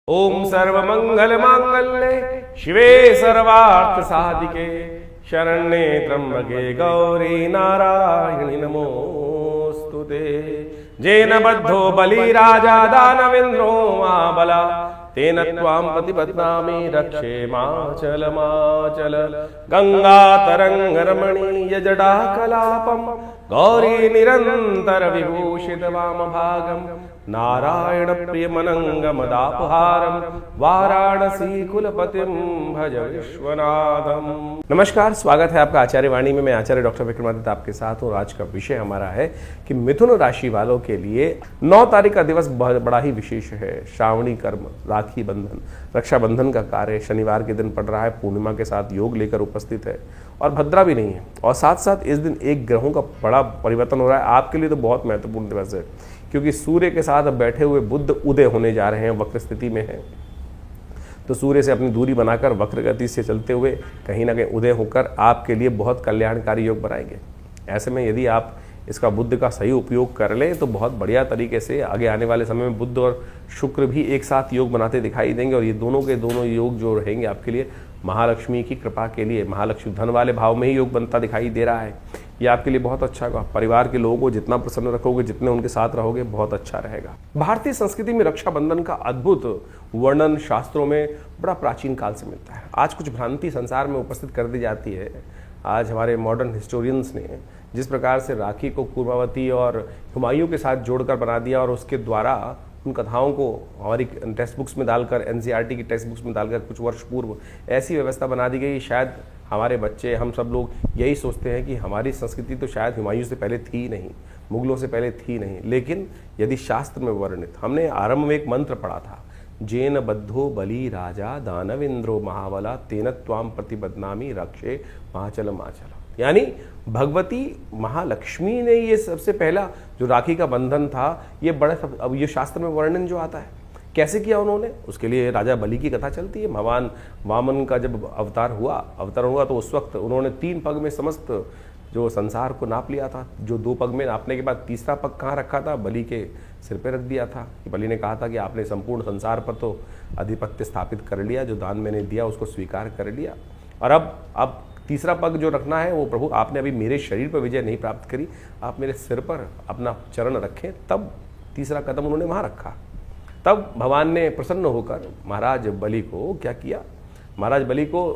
ओम सर्वमंगल मांगल्ये शिवे सर्वार्थ साधिके शरण्ये त्र्यंबके गौरी नारायणी नमोस्तुते। जेन बद्धो बलि राजा दानवेन्द्रो महाबला तेन त्वां प्रतिपद्नामि रक्षे माचल माचल। गंगा तरंग रमणीय जडा कलापम गौरी निरंतर विभूषित वाम भागम नारायण प्रिय मनंगम दापहारम वाराणसी कुलपतिम भज विश्वनाथम। नमस्कार, स्वागत है आपका आचार्य वाणी में। मैं आचार्य डॉक्टर विक्रमादित्य आपके साथ हूँ। आज का विषय हमारा है कि मिथुन राशि वालों के लिए 9 तारीख का दिवस बड़ा ही विशेष है। श्रावणी कर्म, राखी बंधन, रक्षाबंधन का कार्य शनिवार के दिन पड़ रहा है। पूर्णिमा के साथ योग लेकर उपस्थित है और भद्रा भी नहीं है। और साथ साथ इस दिन एक ग्रहों का बड़ा परिवर्तन हो रहा है। आपके लिए तो बहुत महत्वपूर्ण दिवस है, क्योंकि सूर्य के साथ बैठे हुए बुध उदय होने जा रहे हैं, वक्र स्थिति में है। तो सूर्य से अपनी दूरी बनाकर वक्र गति से चलते हुए कहीं ना कहीं उदय होकर आपके लिए बहुत कल्याणकारी योग बनाएंगे। ऐसे में यदि आप इसका बुध का सही उपयोग कर लें तो बहुत बढ़िया तरीके से आगे आने वाले समय में बुध और शुक्र भी एक साथ योग बनाते दिखाई देंगे। और ये दोनों के दोनों योग जो रहेंगे आपके लिए महालक्ष्मी की कृपा के लिए, महालक्ष्मी धन वाले भाव में ही योग बनता दिखाई दे रहा है। ये आपके लिए बहुत अच्छा होगा। परिवार के लोगों को जितना प्रसन्न रखोगे, जितने उनके साथ रहोगे, बहुत अच्छा रहेगा। भारतीय संस्कृति में रक्षाबंधन का अद्भुत वर्णन शास्त्रों में बड़ा प्राचीन काल से मिलता है। आज कुछ भ्रांति संसार में उपस्थित कर दी जाती है। आज हमारे मॉडर्न हिस्टोरियंस ने जिस प्रकार से राखी को कुर्मावती और हुमायूं के साथ जोड़कर बना दिया और उसके द्वारा उन कथाओं को हमारी टेक्स्ट बुक्स में डालकर, एनसीईआरटी की टेक्स्ट बुक्स में डालकर कुछ वर्ष पूर्व ऐसी व्यवस्था बना दी गई। शायद हमारे बच्चे, हम सब लोग यही सोचते हैं कि हमारी संस्कृति तो शायद हुमायूं से पहले थी ही नहीं, मुगलों से पहले थी नहीं। लेकिन यदि शास्त्र में वर्णित, हमने आरंभ में एक मंत्र पढ़ा था, जेन बद्धो बलि राजा दानवेन्द्रो महाबला तेन त्वां प्रतिपद्नामि रक्षे माचल माचल। यानी भगवती महालक्ष्मी ने ये सबसे पहला जो राखी का बंधन था, ये बड़ा अब ये शास्त्र में वर्णन जो आता है कैसे किया उन्होंने, उसके लिए राजा बलि की कथा चलती है। भगवान वामन का जब अवतार हुआ तो उस वक्त उन्होंने 3 पग में समस्त जो संसार को नाप लिया था। जो 2 पग में नापने के बाद तीसरा पग कहाँ रखा था? बलि के सिर पे रख दिया था। बलि ने कहा था कि आपने संपूर्ण संसार पर तो आधिपत्य स्थापित कर लिया, जो दान मैंने दिया उसको स्वीकार कर लिया, और अब तीसरा पग जो रखना है वो प्रभु आपने अभी मेरे शरीर पर विजय नहीं प्राप्त करी, आप मेरे सिर पर अपना चरण रखें। तब तीसरा कदम उन्होंने वहाँ रखा। तब भगवान ने प्रसन्न होकर महाराज बलि को क्या किया? महाराज बलि को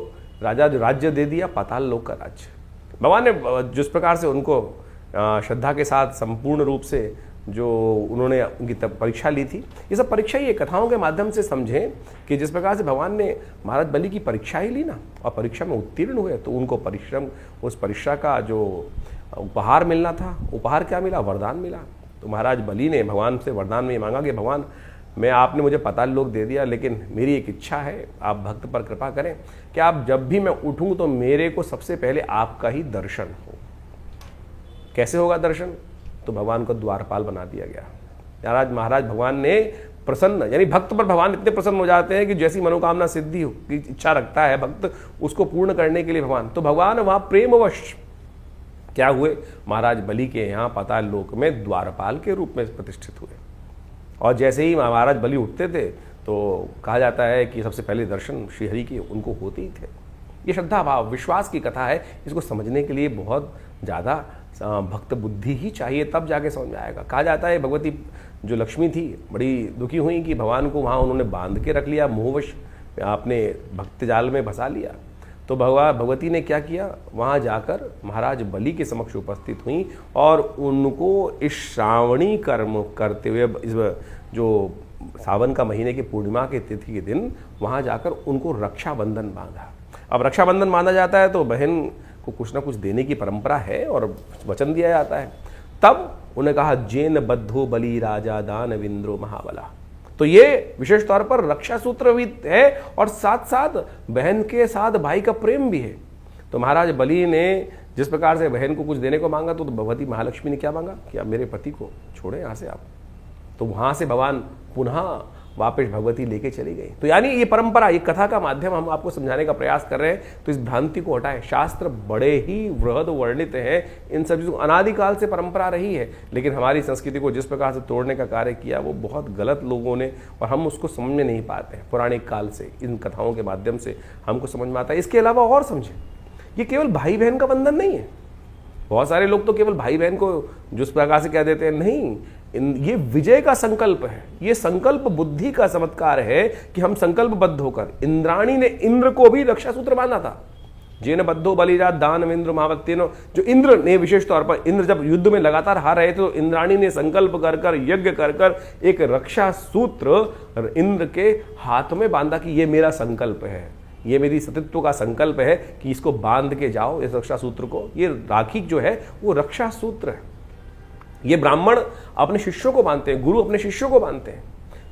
राजा राज्य दे दिया, पाताल लोक का राज्य। भगवान ने जिस प्रकार से उनको श्रद्धा के साथ संपूर्ण रूप से जो उन्होंने उनकी परीक्षा ली थी, ये सब परीक्षा ही कथाओं के माध्यम से समझें कि जिस प्रकार से भगवान ने महाराज बलि की परीक्षा ही ली ना, और परीक्षा में उत्तीर्ण हुए, तो उनको परिश्रम, उस परीक्षा का जो उपहार मिलना था, उपहार क्या मिला? वरदान मिला। तो महाराज बलि ने भगवान से वरदान में मांगा कि भगवान, मैं आपने मुझे पाताल लोक दे दिया, लेकिन मेरी एक इच्छा है, आप भक्त पर कृपा करें कि आप जब भी मैं उठूं तो मेरे को सबसे पहले आपका ही दर्शन हो। कैसे होगा दर्शन? तो भगवान को द्वारपाल बना दिया गया। महाराज भगवान ने प्रसन्न, यानी भक्त पर भगवान इतने प्रसन्न हो जाते हैं कि जैसी मनोकामना सिद्धि की इच्छा रखता है भक्त, उसको पूर्ण करने के लिए भगवान वहां प्रेमवश क्या हुए? महाराज बलि के यहाँ पाताल लोक में द्वारपाल के रूप में प्रतिष्ठित हुए। और जैसे ही महाराज बलि उठते थे तो कहा जाता है कि सबसे पहले दर्शन श्रीहरि के उनको होते ही थे। ये श्रद्धा भाव, विश्वास की कथा है। इसको समझने के लिए बहुत ज़्यादा भक्त बुद्धि ही चाहिए, तब जाके समझ में आएगा। कहा जाता है भगवती जो लक्ष्मी थी बड़ी दुखी हुई कि भगवान को वहाँ उन्होंने बांध के रख लिया, मोहवश आपने भक्त जाल में फंसा लिया। तो भगवती ने क्या किया? वहाँ जाकर महाराज बलि के समक्ष उपस्थित हुई और उनको इस श्रावणी कर्म करते हुए, इस जो सावन का महीने की पूर्णिमा के तिथि के दिन वहाँ जाकर उनको रक्षाबंधन बांधा। अब रक्षाबंधन बांधा जाता है तो बहन को कुछ ना कुछ देने की परंपरा है और वचन दिया जाता है। तब उन्हें कहा, जेन बद्धो बलि राजा दानवेन्द्रो महाबला। तो ये विशेष तौर पर रक्षा सूत्र भी है और साथ साथ बहन के साथ भाई का प्रेम भी है। तो महाराज बलि ने जिस प्रकार से बहन को कुछ देने को मांगा, तो भगवती महालक्ष्मी ने क्या मांगा कि आप मेरे पति को छोड़े यहाँ से आप। तो वहाँ से भगवान पुनः वापस भगवती लेके चली गई। तो यानी ये परंपरा, ये कथा का माध्यम हम आपको समझाने का प्रयास कर रहे हैं, तो इस भ्रांति को हटाएं। शास्त्र बड़े ही वृहद वर्णित हैं, इन सब चीज़ों अनादिकाल से परंपरा रही है, लेकिन हमारी संस्कृति को जिस प्रकार से तोड़ने का कार्य किया वो बहुत गलत लोगों ने, और हम उसको समझ में नहीं पाते हैं। पौराणिक काल से इन कथाओं के माध्यम से हमको समझ में आता है। इसके अलावा और समझें, ये केवल भाई बहन का बंधन नहीं है। बहुत सारे लोग तो केवल भाई बहन को जिस प्रकार से कह देते हैं, नहीं, ये विजय का संकल्प है, ये संकल्प बुद्धि का चमत्कार है कि हम संकल्पबद्ध होकर, इंद्राणी ने इंद्र को भी रक्षा सूत्र बांधा था। जेन बद्धो बलिराज दान इंद्र महावत्यनो, जो इंद्र ने विशेष तौर पर, इंद्र जब युद्ध में लगातार हार रहे थे तो इंद्राणी ने संकल्प कर कर, यज्ञ कर कर एक रक्षा सूत्र इंद्र के हाथ में बांधा कि ये मेरा संकल्प है, ये मेरी सतीत्व का संकल्प है कि इसको बांध के जाओ, इस रक्षा सूत्र को। ये राखी जो है वो रक्षा सूत्र है। ये ब्राह्मण अपने शिष्यों को बांधते हैं, गुरु अपने शिष्यों को बांधते हैं।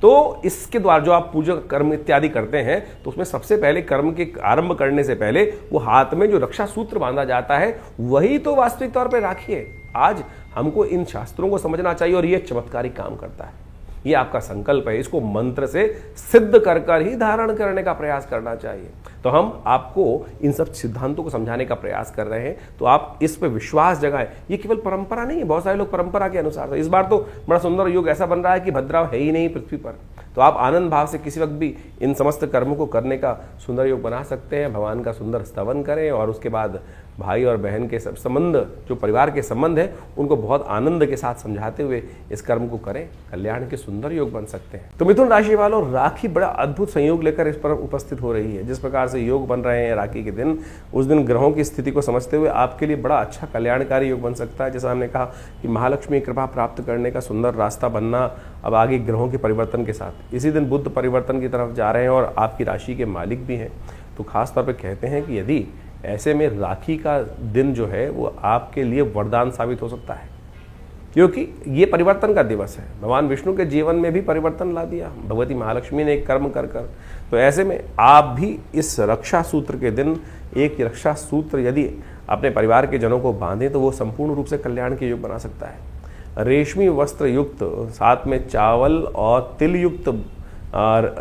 तो इसके द्वारा जो आप पूजा कर्म इत्यादि करते हैं, तो उसमें सबसे पहले कर्म के आरंभ करने से पहले वो हाथ में जो रक्षा सूत्र बांधा जाता है, वही तो वास्तविक तौर पर राखी है। आज हमको इन शास्त्रों को समझना चाहिए, और ये चमत्कारिक काम करता है। ये आपका संकल्प है, इसको मंत्र से सिद्ध कर कर ही धारण करने का प्रयास करना चाहिए। तो हम आपको इन सब सिद्धांतों को समझाने का प्रयास कर रहे हैं, तो आप इस पे विश्वास जगाएं। ये केवल परंपरा नहीं है, बहुत सारे लोग परंपरा के अनुसार, तो इस बार तो बड़ा सुंदर योग ऐसा बन रहा है कि भद्राव है ही नहीं पृथ्वी पर, तो आप आनंद भाव से किसी वक्त भी इन समस्त कर्मों को करने का सुंदर योग बना सकते हैं। भगवान का सुंदर स्तवन करें, और उसके बाद भाई और बहन के सब संबंध, जो परिवार के संबंध है, उनको बहुत आनंद के साथ समझाते हुए इस कर्म को करें। कल्याण के सुंदर योग बन सकते हैं। तो मिथुन राशि वालों, राखी बड़ा अद्भुत संयोग लेकर इस पर उपस्थित हो रही है। जिस प्रकार से योग बन रहे हैं राखी के दिन, उस दिन ग्रहों की स्थिति को समझते हुए आपके लिए बड़ा अच्छा कल्याणकारी योग बन सकता है। जैसा हमने कहा कि महालक्ष्मी कृपा प्राप्त करने का सुंदर रास्ता बनना अब आगे ग्रहों के परिवर्तन के साथ। इसी दिन बुध परिवर्तन की तरफ जा रहे हैं और आपकी राशि के मालिक भी हैं। तो खास तौर पर कहते हैं कि यदि ऐसे में राखी का दिन जो है वो आपके लिए वरदान साबित हो सकता है, क्योंकि ये परिवर्तन का दिवस है। भगवान विष्णु के जीवन में भी परिवर्तन ला दिया भगवती महालक्ष्मी ने एक कर्म कर कर। तो ऐसे में आप भी इस रक्षा सूत्र के दिन एक रक्षा सूत्र यदि अपने परिवार के जनों को बांधें, तो वो संपूर्ण रूप से कल्याण के योग बना सकता है। रेशमी वस्त्र युक्त, साथ में चावल और तिल युक्त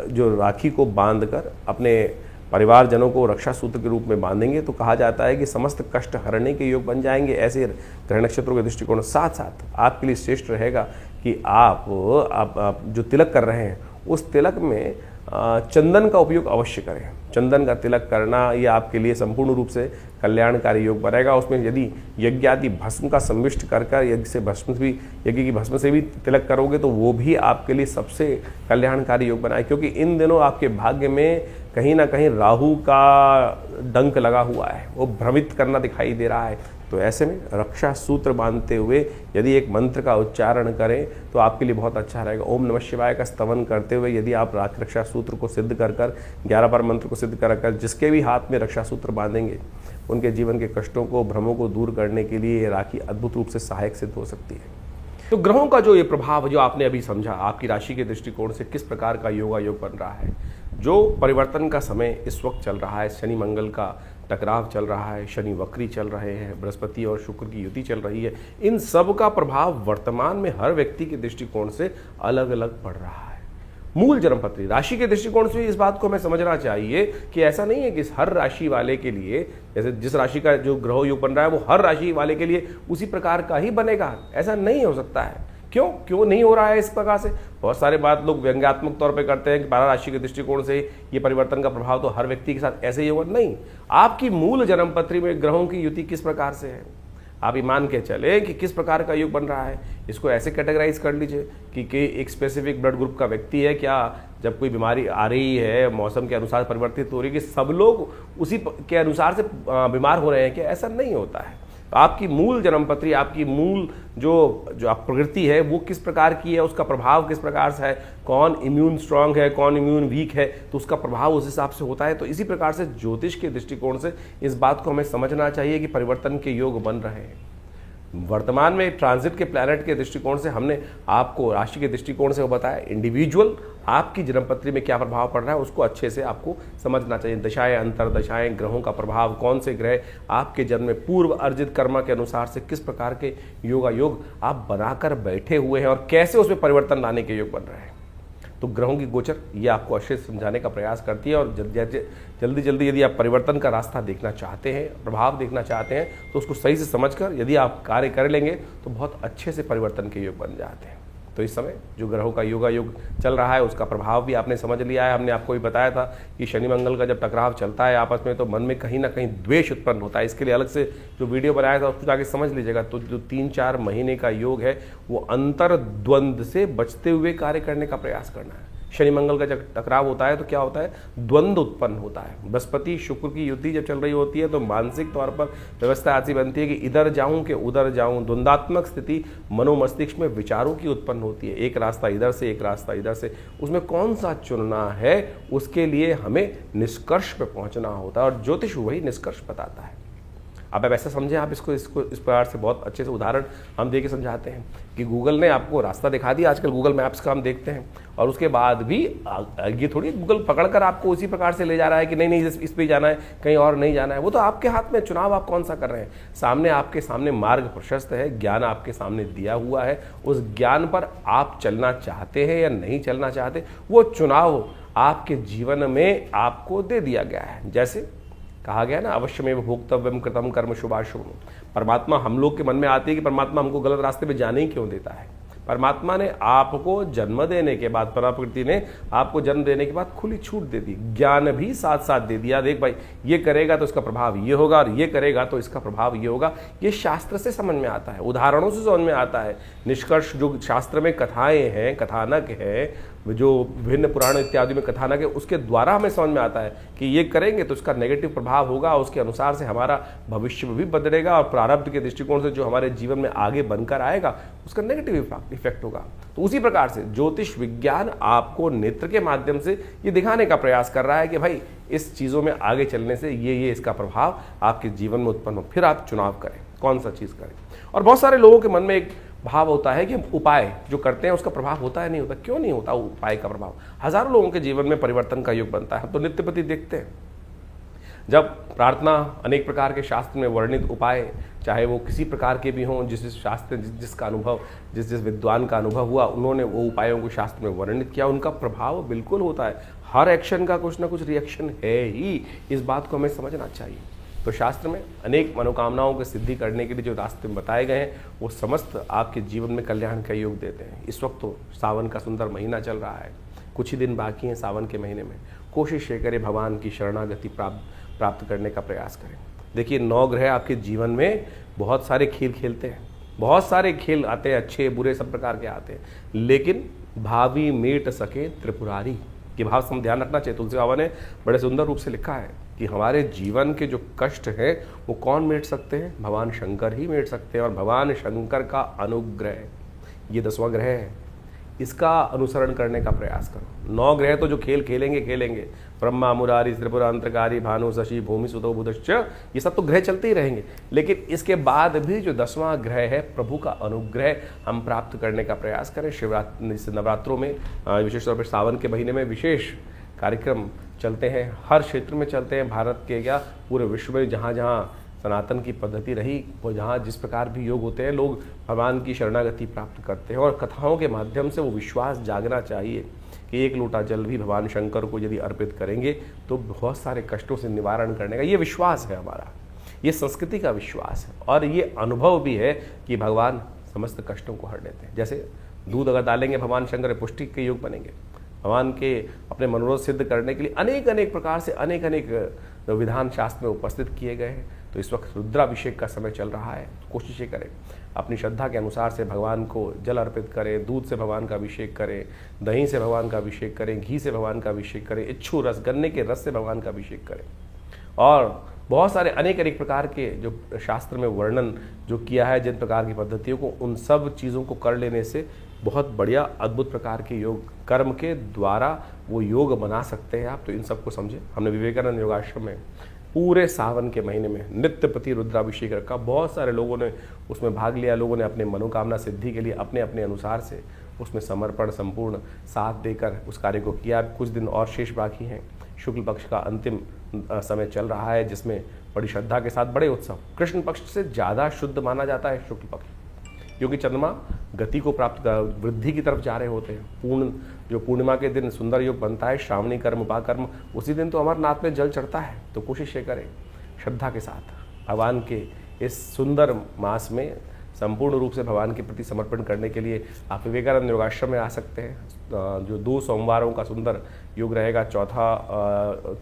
जो राखी को बांधकर अपने परिवारजनों को रक्षा सूत्र के रूप में बांधेंगे, तो कहा जाता है कि समस्त कष्ट हरने के योग बन जाएंगे। ऐसे ग्रह नक्षत्रों के दृष्टिकोण साथ साथ आपके लिए श्रेष्ठ रहेगा कि आप जो तिलक कर रहे हैं उस तिलक में चंदन का उपयोग अवश्य करें। चंदन का तिलक करना ये आपके लिए संपूर्ण रूप से कल्याणकारी योग बनेगा। उसमें यदि यज्ञ आदि भस्म का संविष्ट कर कर यज्ञ की भस्म से भी तिलक करोगे, तो वो भी आपके लिए सबसे कल्याणकारी योग बनाए, क्योंकि इन दिनों आपके भाग्य में कहीं ना कहीं राहु का डंक लगा हुआ है, वो भ्रमित करना दिखाई दे रहा है। तो ऐसे में रक्षा सूत्र बांधते हुए यदि एक मंत्र का उच्चारण करें तो आपके लिए बहुत अच्छा रहेगा। ओम नमः शिवाय का स्तवन करते हुए यदि आप रक्षा सूत्र को सिद्ध कर कर 11 बार मंत्र को सिद्ध कर कर जिसके भी हाथ में रक्षा सूत्र बांधेंगे, उनके जीवन के कष्टों को, भ्रमों को दूर करने के लिए ये राखी अद्भुत रूप से सहायक सिद्ध हो सकती है। तो ग्रहों का जो ये प्रभाव जो आपने अभी समझा, आपकी राशि के दृष्टिकोण से किस प्रकार का योग बन रहा है, जो परिवर्तन का समय इस वक्त चल रहा है, शनि मंगल का टकराव चल रहा है, शनि वक्री चल रहे हैं, बृहस्पति और शुक्र की युति चल रही है, इन सब का प्रभाव वर्तमान में हर व्यक्ति के दृष्टिकोण से अलग अलग पड़ रहा है। मूल जन्मपत्री राशि के दृष्टिकोण से इस बात को हमें समझना चाहिए कि ऐसा नहीं है कि हर राशि वाले के लिए, जैसे जिस राशि का जो ग्रह योग बन रहा है वो हर राशि वाले के लिए उसी प्रकार का ही बनेगा, ऐसा नहीं हो सकता है। क्यों नहीं हो रहा है इस प्रकार से? बहुत सारे बात लोग व्यंग्यात्मक तौर पे करते हैं कि 12 राशि के दृष्टिकोण से ये परिवर्तन का प्रभाव तो हर व्यक्ति के साथ ऐसे ही होगा। नहीं, आपकी मूल जन्मपत्री में ग्रहों की युति किस प्रकार से है, आप ये मान के चले कि किस प्रकार का योग बन रहा है। इसको ऐसे कैटेगराइज कर लीजिए कि एक स्पेसिफिक ब्लड ग्रुप का व्यक्ति है, क्या जब कोई बीमारी आ रही है मौसम के अनुसार परिवर्तित हो रही है कि सब लोग उसी के अनुसार से बीमार हो रहे हैं, क्या? ऐसा नहीं होता है। तो आपकी मूल जन्मपत्री, आपकी मूल जो आप प्रकृति है वो किस प्रकार की है, उसका प्रभाव किस प्रकार से है, कौन इम्यून स्ट्रांग है, कौन इम्यून वीक है, तो उसका प्रभाव उस हिसाब से होता है। तो इसी प्रकार से ज्योतिष के दृष्टिकोण से इस बात को हमें समझना चाहिए कि परिवर्तन के योग बन रहे हैं। वर्तमान में ट्रांजिट के प्लैनेट के दृष्टिकोण से हमने आपको राशि के दृष्टिकोण से वो बताया, इंडिविजुअल आपकी जन्मपत्री में क्या प्रभाव पड़ रहा है उसको अच्छे से आपको समझना चाहिए। दशाएं, अंतर दशाएं, ग्रहों का प्रभाव, कौन से ग्रह आपके जन्म में पूर्व अर्जित कर्म के अनुसार से किस प्रकार के योग आप बनाकर बैठे हुए हैं और कैसे उसमें परिवर्तन लाने के योग बन रहे हैं। तो ग्रहों की गोचर ये आपको अच्छे से समझाने का प्रयास करती है। और जल्दी जल्दी यदि आप परिवर्तन का रास्ता देखना चाहते हैं, प्रभाव देखना चाहते हैं, तो उसको सही से समझकर यदि आप कार्य कर लेंगे तो बहुत अच्छे से परिवर्तन के योग बन जाते हैं। तो इस समय जो ग्रहों का योगा योग चल रहा है उसका प्रभाव भी आपने समझ लिया है। हमने आपको भी बताया था कि शनि मंगल का जब टकराव चलता है आपस में तो मन में कहीं ना कहीं द्वेष उत्पन्न होता है। इसके लिए अलग से जो वीडियो बनाया था उसको जाके समझ लीजिएगा। तो जो 3-4 महीने का योग है वो अंतर द्वंद्व से बचते हुए कार्य करने का प्रयास करना है। शनि मंगल का जब टकराव होता है तो क्या होता है, द्वंद्व उत्पन्न होता है। बृहस्पति शुक्र की युति जब चल रही होती है तो मानसिक तौर पर व्यवस्था ऐसी बनती है कि इधर जाऊं कि उधर जाऊं, द्वंद्वात्मक स्थिति मनोमस्तिष्क में विचारों की उत्पन्न होती है। एक रास्ता इधर से, एक रास्ता इधर से, उसमें कौन सा चुनना है उसके लिए हमें निष्कर्ष पे पहुंचना होता है और ज्योतिष वही निष्कर्ष बताता है। अब ऐसा समझें आप इसको इस प्रकार से बहुत अच्छे से उदाहरण हम दे के समझाते हैं कि गूगल ने आपको रास्ता दिखा दिया। आजकल गूगल मैप्स का हम देखते हैं और उसके बाद भी ये थोड़ी गूगल पकड़कर आपको उसी प्रकार से ले जा रहा है कि नहीं इस पे जाना है, कहीं और नहीं जाना है। वो तो आपके हाथ में, चुनाव आप कौन सा कर रहे हैं। सामने आपके सामने मार्ग प्रशस्त है, ज्ञान आपके सामने दिया हुआ है, उस ज्ञान पर आप चलना चाहते हैं या नहीं चलना चाहते, वो चुनाव आपके जीवन में आपको दे दिया गया है। जैसे कहा गया ना, अवश्यमेव भोक्तव्यम कृतम कर्म शुभाशुभ। परमात्मा हम लोग के मन में आती है कि परमात्मा हमको गलत रास्ते पे जाने ही क्यों देता है। परमात्मा ने आपको जन्म देने के बाद, प्रकृति ने आपको जन्म देने के बाद खुली छूट दे दी, ज्ञान भी साथ साथ दे दिया। देख भाई, ये करेगा तो इसका प्रभाव ये होगा और ये करेगा तो इसका प्रभाव ये होगा। ये शास्त्र से समझ में आता है, उदाहरणों से समझ में आता है। निष्कर्ष जो शास्त्र में कथाएं हैं, कथानक है, जो विभिन्न पुराण इत्यादि में कथानक है, उसके द्वारा हमें समझ में आता है कि ये करेंगे तो उसका नेगेटिव प्रभाव होगा, उसके अनुसार से हमारा भविष्य भी बदलेगा और प्रारब्ध के दृष्टिकोण से जो हमारे जीवन में आगे बनकर आएगा उसका नेगेटिव इफेक्ट होगा। तो उसी प्रकार से ज्योतिष विज्ञान आपको नेत्र के माध्यम से ये दिखाने का प्रयास कर रहा है कि भाई इस चीज़ों में आगे चलने से ये इसका प्रभाव आपके जीवन में उत्पन्न हो, फिर आप चुनाव करें कौन सा चीज़ करें। और बहुत सारे लोगों के मन में एक भाव होता है कि उपाय जो करते हैं उसका प्रभाव होता है, नहीं होता। क्यों नहीं होता उपाय का प्रभाव? हजारों लोगों के जीवन में परिवर्तन का योग बनता है। हम तो नित्य प्रति देखते हैं जब प्रार्थना, अनेक प्रकार के शास्त्र में वर्णित उपाय, चाहे वो किसी प्रकार के भी हों, जिस शास्त्र जिसका अनुभव, जिस विद्वान का अनुभव हुआ, उन्होंने वो उपायों को शास्त्र में वर्णित किया, उनका प्रभाव बिल्कुल होता है। हर एक्शन का कुछ ना कुछ रिएक्शन है ही, इस बात को हमें समझना चाहिए। तो शास्त्र में अनेक मनोकामनाओं की सिद्धि करने के लिए जो रास्ते बताए गए हैं वो समस्त आपके जीवन में कल्याण का योग देते हैं। इस वक्त तो सावन का सुंदर महीना चल रहा है, कुछ ही दिन बाकी हैं सावन के महीने में। कोशिश ये करें भगवान की शरणागति प्राप्त करने का प्रयास करें। देखिए 9 ग्रह आपके जीवन में बहुत सारे खेल खेलते हैं, बहुत सारे खेल आते हैं, अच्छे बुरे सब प्रकार के आते हैं, लेकिन भावी मेट सके त्रिपुरारी, ये भाव से हम ध्यान रखना चाहिए। तुलसी बाबा ने बड़े सुंदर रूप से लिखा है कि हमारे जीवन के जो कष्ट हैं वो कौन मेट सकते हैं? भगवान शंकर ही मेट सकते हैं। और भगवान शंकर का अनुग्रह, ये 10वां ग्रह है, इसका अनुसरण करने का प्रयास करो। 9 ग्रह तो जो खेल खेलेंगे, ब्रह्मा मुरारी त्रिपुरा अंतकारी भानु शशि भूमि सुतो बुधश्च, ये सब तो ग्रह चलते ही रहेंगे। लेकिन इसके बाद भी जो 10वां ग्रह है, प्रभु का अनुग्रह हम प्राप्त करने का प्रयास करें। शिवरात्रि नवरात्रों में, विशेष तौर पर सावन के महीने में विशेष कार्यक्रम चलते हैं, हर क्षेत्र में चलते हैं, भारत के क्या पूरे विश्व में जहाँ जहाँ सनातन की पद्धति रही, वो जहाँ जिस प्रकार भी योग होते हैं, लोग भगवान की शरणागति प्राप्त करते हैं। और कथाओं के माध्यम से वो विश्वास जागना चाहिए कि 1 लोटा जल भी भगवान शंकर को यदि अर्पित करेंगे तो बहुत सारे कष्टों से निवारण करने का ये विश्वास है हमारा, ये संस्कृति का विश्वास है। और ये अनुभव भी है कि भगवान समस्त कष्टों को हर लेते हैं। जैसे दूध अगर डालेंगे भगवान शंकर पुष्टि के योग बनेंगे। भगवान के अपने मनोरथ सिद्ध करने के लिए अनेक प्रकार से अनेक विधान शास्त्र में उपस्थित किए गए हैं। तो इस वक्त रुद्राभिषेक का समय चल रहा है, कोशिश करें अपनी श्रद्धा के अनुसार से भगवान को जल अर्पित करें, दूध से भगवान का अभिषेक करें, दही से भगवान का अभिषेक करें, घी से भगवान का अभिषेक करें, इच्छू रस, गन्ने के रस से भगवान का अभिषेक करें। और बहुत सारे अनेक प्रकार के जो शास्त्र में वर्णन जो किया है जिन प्रकार की पद्धतियों को, उन सब चीज़ों को कर लेने से बहुत बढ़िया अद्भुत प्रकार के योग कर्म के द्वारा वो योग बना सकते हैं आप। तो इन सबको समझे। हमने विवेकानंद योगाश्रम में पूरे सावन के महीने में नित्य प्रति रुद्राभिषेक रखा, बहुत सारे लोगों ने उसमें भाग लिया। लोगों ने अपने मनोकामना सिद्धि के लिए अपने अपने अनुसार से उसमें समर्पण संपूर्ण साथ देकर उस कार्य को किया। कुछ दिन और शेष बाकी हैं। शुक्ल पक्ष का अंतिम समय चल रहा है, जिसमें बड़ी श्रद्धा के साथ बड़े उत्सव, कृष्ण पक्ष से ज़्यादा शुद्ध माना जाता है शुक्ल पक्ष, क्योंकि चंद्रमा गति को प्राप्त वृद्धि की तरफ जा रहे होते हैं। जो पूर्णिमा के दिन सुंदर योग बनता है, श्रावणी कर्म उपाकर्म, उसी दिन तो अमरनाथ में जल चढ़ता है। तो कोशिश ये करें श्रद्धा के साथ भगवान के इस सुंदर मास में संपूर्ण रूप से भगवान के प्रति समर्पण करने के लिए आप विवेकानंद योगाश्रम में आ सकते हैं। जो 2 सोमवारों का सुंदर योग रहेगा,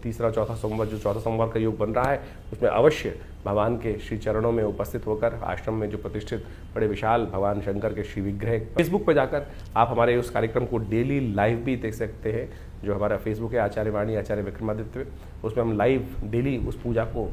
तीसरा चौथा सोमवार, जो चौथा सोमवार का योग बन रहा है, उसमें अवश्य भगवान के श्री चरणों में उपस्थित होकर आश्रम में जो प्रतिष्ठित बड़े विशाल भगवान शंकर के श्री विग्रह, फेसबुक पर जाकर आप हमारे उस कार्यक्रम को डेली लाइव भी देख सकते हैं। जो हमारा फेसबुक है आचार्य वाणी आचार्य विक्रमादित्य, उसमें हम लाइव डेली उस पूजा को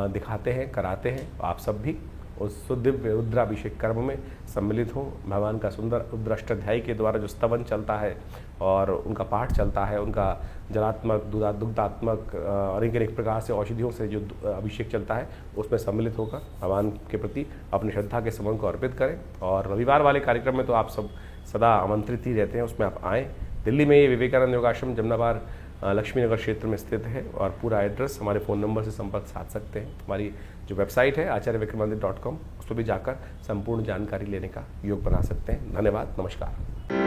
दिखाते हैं, कराते हैं। आप सब भी उस दिव्य रुद्राभिषेक कर्म में सम्मिलित हों। भगवान का सुंदर रुद्राष्टाध्यायी के द्वारा जो स्तवन चलता है और उनका पाठ चलता है, उनका जलात्मक दुग्धात्मक और अनेक प्रकार से औषधियों से जो अभिषेक चलता है, उसमें सम्मिलित होकर भगवान के प्रति अपनी श्रद्धा के समन को अर्पित करें। और रविवार वाले कार्यक्रम में तो आप सब सदा आमंत्रित ही रहते हैं, उसमें आप आएँ। दिल्ली में ये विवेकानंद योगाश्रम जमनाबाद लक्ष्मी नगर क्षेत्र में स्थित है और पूरा एड्रेस हमारे फ़ोन नंबर से संपर्क साध सकते हैं। हमारी जो वेबसाइट है आचार्यविक्रमादित्य.com, उस पर भी जाकर संपूर्ण जानकारी लेने का योग बना सकते हैं। धन्यवाद, नमस्कार।